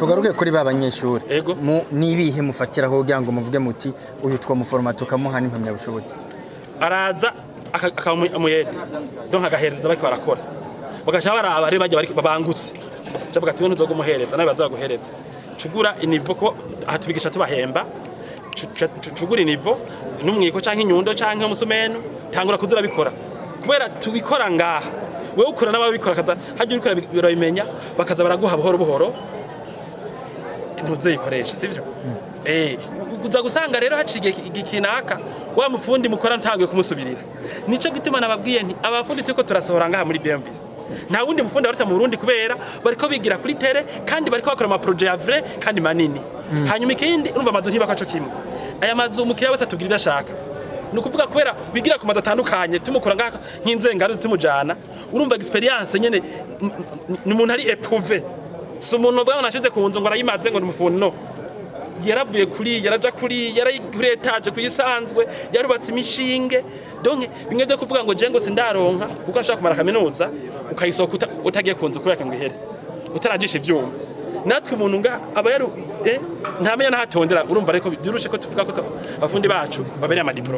tugaruke kuri ba banyeshuri Ego. nibihe mufatiraho kugira ngo muvuge muti uyu twamuforma tukamuha n'impamya bushobozi araza akamuyede donc agahereza baki barakora bagasha baraba ari bajya bari babangutse cavuga ati ntuzo gumuhereza nawe bazaguhereza cugura inivo ko hatubigisha tubahemba cugura inivo n'umwiko canke inyundo canke umusumeno tangura kuzura bikora kubera tubikora ngaha wewe ukora n'ababikora kaza hajye urikora birabimenya bakaza baraguha buhoro buhoro ntuzeyikoresha sivyo uza gusanga rero haciye igikinaka wa mufundi mukora ntangiye kumusubirira nico gituma nababwiye nti abafundi tuko turasohora ngaha muri BMBC nta wundi mufundi barutse mu Burundi kubera bariko bigira kuri tere kandi bariko bakora ama projet ya vrai kandi manini hanyuma ikindi urumva amazu ntibakaco kimwe aya mazu umukiriya wese atubwira ibashaka nukuvuga kubera bigira ku mazu atandukanye tumukora ngaha nk'inzengano tumujana urumva experience nyene ni umuntu ari éprouvé so umuntu bwa nashize ku nzu ngo arayimaze ngo n'umufundi no yaravuye kuri yaraja kuri kuri etage kuyisanzwe yarubatse imishinge donc bimwe byo kuvuga ngo je ngo sindaronka kuko ashaka kumara kaminuza ukayisoka utagiye kunzu kubera ngo ihere utarajisha ivyuma natwe umuntu nga aba yaru ntamenya nahatondera urumva ariko byurushe ko tuvuga ko abafundi bacu babereye ama diplome